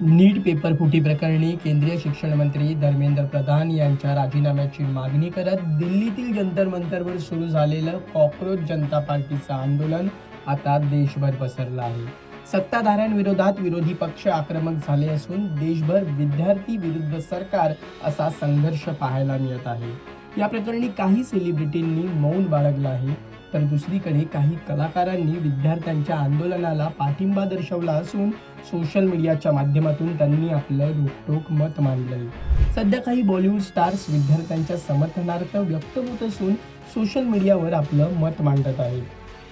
नीट paper फुटी प्रकरणी केंद्रीय शिक्षण मंत्री धर्मेंद्र प्रधान यांच्या राजीनाम्याची मागणी करत दिल्लीतील जंतर मंतरवर सुरू झालेलं कॉक्रोच जनता पार्टीचं आंदोलन आता देशभर पसरलं आहे. सत्ताधाऱ्यांविरोधात विरोधी पक्ष आक्रमक झाले असून देशभर विद्यार्थी विरुद्ध सरकार असा संघर्ष पाहायला मिळत आहे. या प्रकरणी काही सेलिब्रिटींनी मौन बाळगलं आहे, तर दुसरीकडे काही कलाकारांनी विद्यार्थ्यांच्या आंदोलनाला पाठिंबा दर्शवला असून सोशल मीडियाच्या माध्यमातून त्यांनी आपलं रोखठोक मत मांडलंय. सध्या काही बॉलिवूड स्टार्स विद्यार्थ्यांच्या समर्थनार्थ व्यक्त होत असून सोशल मीडियावर आपलं मत मांडत आहेत.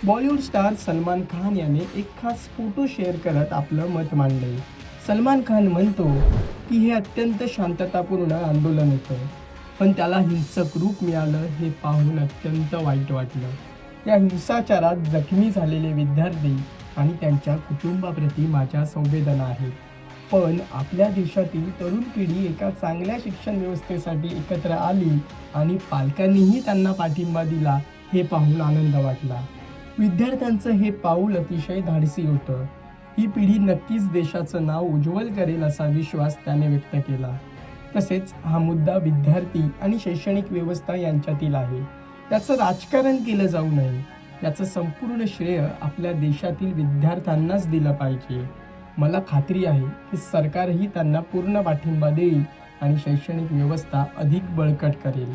बॉलिवूड स्टार सलमान खान याने एक खास फोटो शेअर करत आपलं मत मांडलंय. सलमान खान म्हणतो की हे अत्यंत शांततापूर्ण आंदोलन होतं, पण त्याला हिंसक रूप मिळालं हे पाहून अत्यंत वाईट वाटलं. या हिंसाचारात जखमी झालेले विद्यार्थी आणि त्यांच्या कुटुंबाप्रती माझ्या संवेदना आहेत. पण आपल्या देशातील तरुण पिढी एका चांगल्या शिक्षण व्यवस्थेसाठी एकत्र आली आणि पालकांनीही त्यांना पाठिंबा दिला हे पाहून आनंद वाटला. विद्यार्थ्यांचं हे पाऊल अतिशय धाडसी होतं. ही पिढी नक्कीच देशाचं नाव उज्ज्वल करेल असा विश्वास त्याने व्यक्त केला. तसेच हा मुद्दा विद्यार्थी आणि शैक्षणिक व्यवस्था यांच्यातील आहे. त्याचं राजकारण केलं जाऊ नये. याचं संपूर्ण श्रेय आपल्या देशातील विद्यार्थ्यांनाच दिलं पाहिजे. मला खात्री आहे की सरकारही त्यांना पूर्ण पाठिंबा देईल आणि शैक्षणिक व्यवस्था अधिक बळकट करेल.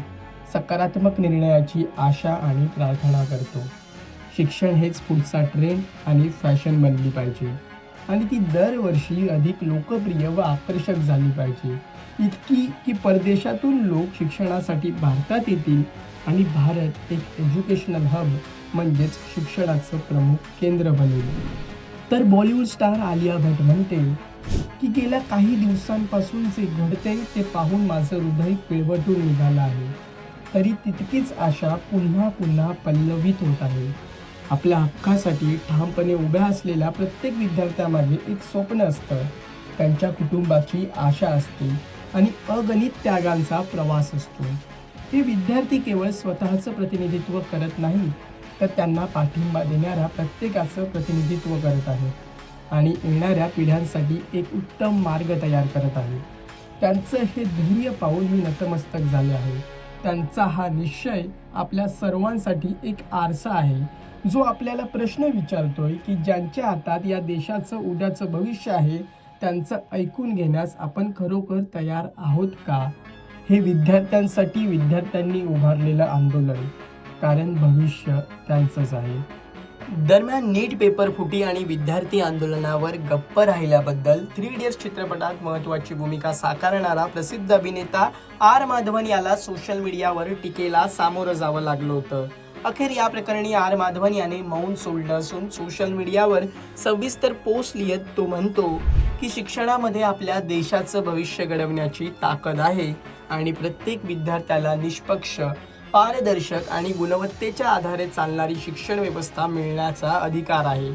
सकारात्मक निर्णयाची आशा आणि प्रार्थना करतो. शिक्षण हेच पुढचा ट्रेंड आणि फॅशन बनली पाहिजे आणि ती दरवर्षी अधिक लोकप्रिय व आकर्षक झाली पाहिजे, इतकी की परदेशातून लोक शिक्षणासाठी भारतात येतील आणि भारत एक एज्युकेशनल हब म्हणजेच शिक्षणाचं प्रमुख केंद्र बनेल. तर बॉलिवूड स्टार आलिया भट म्हणते की गेल्या काही दिवसांपासून जे घडते ते पाहून माझं हृदय पिळवटून निघालं आहे. तरी तितकीच आशा पुन्हा पुन्हा पल्लवित होत आहे. आपल्या हक्कासाठी ठामपणे उभ्या असलेल्या प्रत्येक विद्यार्थ्यामागे एक स्वप्न असतं, त्यांच्या कुटुंबाची आशा असते आणि अगणित त्यागांचा प्रवास असतो. हे विद्यार्थी केवळ स्वतःचं प्रतिनिधित्व करत नाही, तर त्यांना पाठिंबा देणाऱ्या प्रत्येकाचं प्रतिनिधित्व करत आहेत आणि येणाऱ्या पिढ्यांसाठी एक उत्तम मार्ग तयार करत आहेत. त्यांचं हे धैर्य पाहून मी नतमस्तक झाले आहे. त्यांचा हा निश्चय आपल्या सर्वांसाठी एक आरसा आहे, जो आपल्याला प्रश्न विचारतोय की ज्यांच्या हातात या देशाचं उद्याचं भविष्य आहे त्यांचं ऐकून घेण्यास आपण खरोखर तयार आहोत का? हे विद्यार्थ्यांसाठी विद्यार्थ्यांनी उभारलेलं आंदोलन, कारण भविष्य त्यांचंच आहे. दरम्यान नीट पेपर फुटी आणि विद्यार्थी आंदोलनावर गप्प राहिल्याबद्दल 3 इडियट्स चित्रपटात महत्त्वाची भूमिका साकारणारा प्रसिद्ध अभिनेता आर माधवन याला सोशल मीडियावर टीकेला सामोरं जावं लागलं होतं. अखेर या प्रकरणी आर माधवन याने मौन सोडलं असून सोशल मीडियावर सविस्तर पोस्ट लिहित तो म्हणतो की शिक्षणामध्ये आपल्या देशाचं भविष्य घडवण्याची ताकद आहे आणि प्रत्येक विद्यार्थ्याला निष्पक्ष, पारदर्शक आणि गुणवत्तेच्या आधारे चालणारी शिक्षण व्यवस्था मिळण्याचा अधिकार आहे.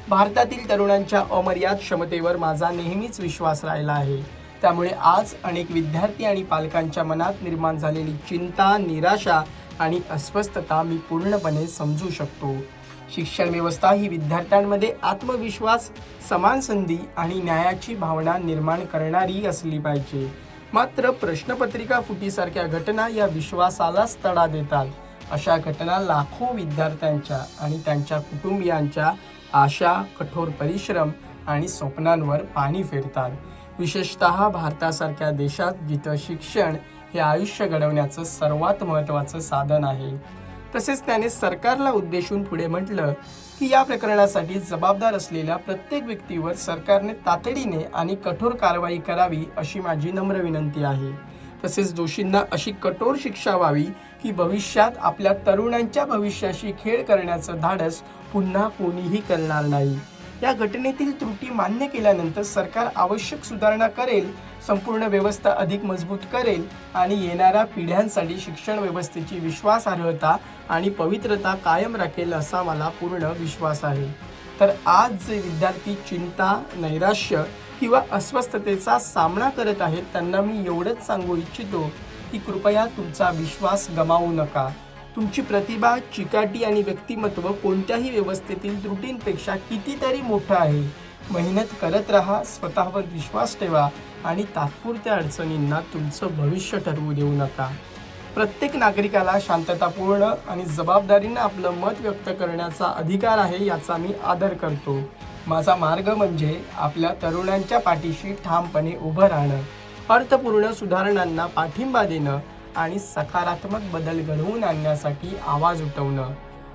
भारतातील तरुणांच्या अमर्याद क्षमतेवर माझा नेहमीच विश्वास राहिला आहे. त्यामुळे आज अनेक विद्यार्थी आणि पालकांच्या मनात निर्माण झालेली चिंता, निराशा आणि अस्वस्थता मी पूर्णपणे समजू शकतो. शिक्षण व्यवस्था ही विद्यार्थ्यांमध्ये आत्मविश्वास, समान संधी आणि न्यायाची भावना निर्माण करणारी असली पाहिजे. मात्र प्रश्नपत्रिका फुटीसारख्या घटना या विश्वासालाच तडा देतात. अशा घटना लाखो विद्यार्थ्यांच्या आणि त्यांच्या कुटुंबियांच्या आशा, कठोर परिश्रम आणि स्वप्नांवर पाणी फेरतात. विशेषतः भारतासारख्या देशात जिथं शिक्षण हे आयुष्य घडवण्याचं सर्वात महत्त्वाचं साधन आहे. तसेच त्याने सरकारला उद्देशून पुढे म्हटलं की या प्रकरणासाठी जबाबदार असलेल्या प्रत्येक व्यक्तीवर सरकारने तातडीने आणि कठोर कारवाई करावी अशी माझी नम्र विनंती आहे. तसेच दोषींना अशी कठोर शिक्षा व्हावी की भविष्यात आपल्या तरुणांच्या भविष्याशी खेळ करण्याचं धाडस पुन्हा कोणीही करणार नाही. या घटनेतील त्रुटी मान्य केल्यानंतर सरकार आवश्यक सुधारणा करेल, संपूर्ण व्यवस्था अधिक मजबूत करेल आणि येणाऱ्या पिढ्यांसाठी शिक्षण व्यवस्थेची विश्वासार्हता आणि पवित्रता कायम राखेल असा मला पूर्ण विश्वास आहे. तर आज जे विद्यार्थी चिंता, नैराश्य किंवा अस्वस्थतेचा सामना करत आहेत त्यांना मी एवढंच सांगू इच्छितो की कृपया तुमचा विश्वास गमावू नका. तुमची प्रतिभा, चिकाटी आणि व्यक्तिमत्व कोणत्याही व्यवस्थेतील त्रुटींपेक्षा कितीतरी मोठं आहे. मेहनत करत राहा, स्वतःवर विश्वास ठेवा आणि तात्पुरत्या अडचणींना तुमचं भविष्य ठरवू देऊ नका. प्रत्येक नागरिकाला शांततापूर्ण आणि जबाबदारीने आपलं मत व्यक्त करण्याचा अधिकार आहे, याचा मी आदर करतो. माझा मार्ग म्हणजे आपल्या तरुणांच्या पाठीशी ठामपणे उभं राहणं, अर्थपूर्ण सुधारणांना पाठिंबा देणं आणि सकारात्मक बदल घडवून आणण्यासाठी आवाज उठवणं.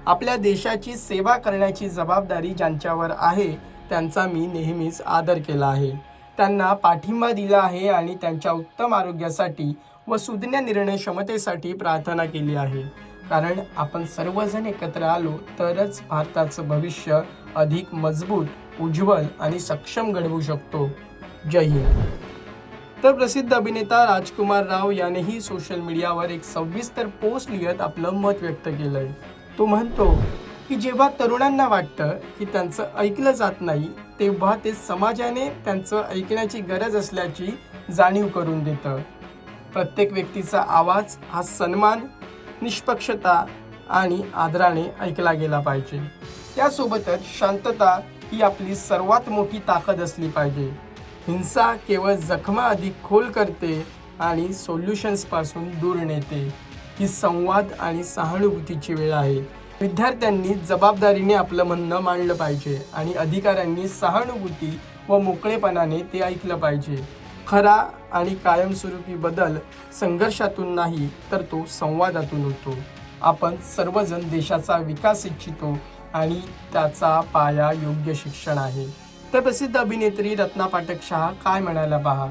आपल्या देशाची सेवा करण्याची जबाबदारी ज्यांच्यावर आहे त्यांचा मी नेहमीच आदर केला आहे, त्यांना पाठिंबा दिला आहे आणि त्यांच्या उत्तम आरोग्यासाठी व सुज्ञ निर्णय क्षमतेसाठी प्रार्थना केली आहे. कारण आपण सर्वजण एकत्र आलो तरच भारताचं भविष्य अधिक मजबूत, उज्ज्वल आणि सक्षम घडवू शकतो. जय हिंद. तर प्रसिद्ध अभिनेता राजकुमार राव यानेही सोशल मीडियावर एक सविस्तर पोस्ट लिहित आपलं मत व्यक्त केलंय. तो म्हणतो की जेव्हा तरुणांना वाटतं की त्यांचं ऐकलं जात नाही, तेव्हा ते समाजाने त्यांचं ऐकण्याची गरज असल्याची जाणीव करून देतं. प्रत्येक व्यक्तीचा आवाज हा सन्मान, निष्पक्षता आणि आदराने ऐकला गेला पाहिजे. त्यासोबतच शांतता ही आपली सर्वात मोठी ताकद असली पाहिजे. हिंसा केवळ जखमा अधिक खोल करते आणि सोल्युशन्सपासून दूर नेते. ही संवाद आणि सहानुभूतीची वेळ आहे. विद्यार्थ्यांनी जबाबदारीने आपलं म्हणणं मांडलं पाहिजे आणि अधिकाऱ्यांनी सहानुभूती व मोकळेपणाने ते ऐकलं पाहिजे. खरा आणि कायमस्वरूपी बदल संघर्षातून नाही तर तो संवादातून होतो. आपण सर्वजण देशाचा विकास इच्छितो आणि त्याचा पाया योग्य शिक्षण आहे. तर प्रसिद्ध अभिनेत्री रत्ना पाठक शाह काय म्हणायला पहा.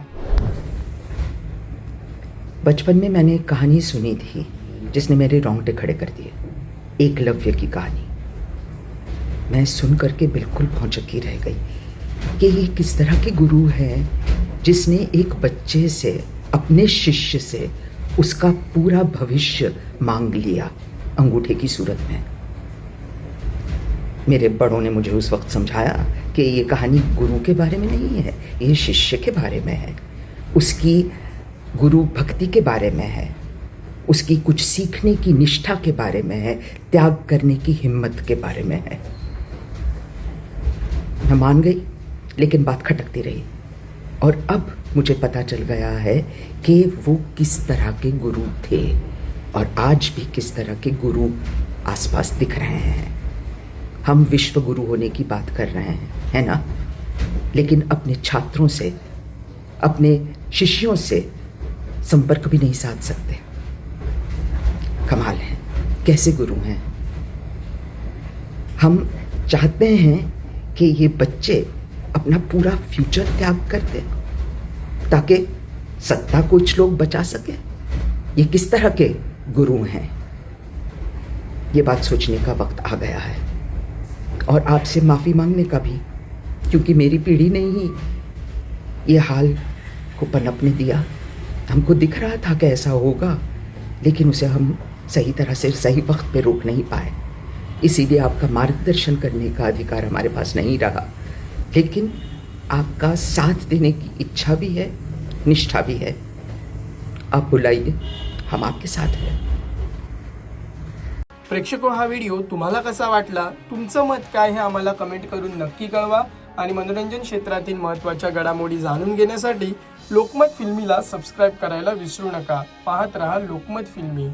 बचपन में मैंने एक कहानी सुनी थी जिसने मेरे रोंगटे खड़े कर दिए. एकलव्य की कहानी. मैं सुन करके बिल्कुल भौचक्की रह गई कि ये किस तरह के गुरु है जिसने एक बच्चे से, अपने शिष्य से उसका पूरा भविष्य मांग लिया अंगूठे की सूरत में. मेरे बड़ों ने मुझे उस वक्त समझाया कि ये कहानी गुरु के बारे में नहीं है, ये शिष्य के बारे में है, उसकी गुरु भक्ति के बारे में है, उसकी कुछ सीखने की निष्ठा के बारे में है, त्याग करने की हिम्मत के बारे में है. मैं मान गई, लेकिन बात खटकती रही और अब मुझे पता चल गया है कि वो किस तरह के गुरु थे और आज भी किस तरह के गुरु आसपास दिख रहे हैं. हम विश्व गुरु होने की बात कर रहे हैं, है ना, लेकिन अपने छात्रों से, अपने शिष्यों से संपर्क भी नहीं साध सकते. कमाल है, कैसे गुरु हैं. हम चाहते हैं कि ये बच्चे अपना पूरा फ्यूचर त्याग कर दें ताकि सत्ता कुछ लोग बचा सके. ये किस तरह के गुरु हैं. ये बात सोचने का वक्त आ गया है और आपसे माफ़ी मांगने का भी, क्योंकि मेरी पीढ़ी ने ही ये हाल को पनपने दिया. हमको दिख रहा था कि ऐसा होगा, लेकिन उसे हम सही तरह से सही वक्त पे रोक नहीं पाए. इसीलिए आपका मार्गदर्शन करने का अधिकार हमारे पास नहीं रहा, लेकिन आपका साथ देने की इच्छा भी है, निष्ठा भी है. आप बुलाइए, हम आपके साथ हैं. प्रेक्षको, हा व्हिडिओ तुम्हाला कसा वाटला, तुमचं मत काय हे आम्हाला कमेंट करून नक्की कळवा आणि मनोरंजन क्षेत्रातील महत्त्वाच्या घडामोडी जाणून घेण्यासाठी लोकमत फिल्मीला सबस्क्राईब करायला विसरू नका. पाहत रहा लोकमत फिल्मी.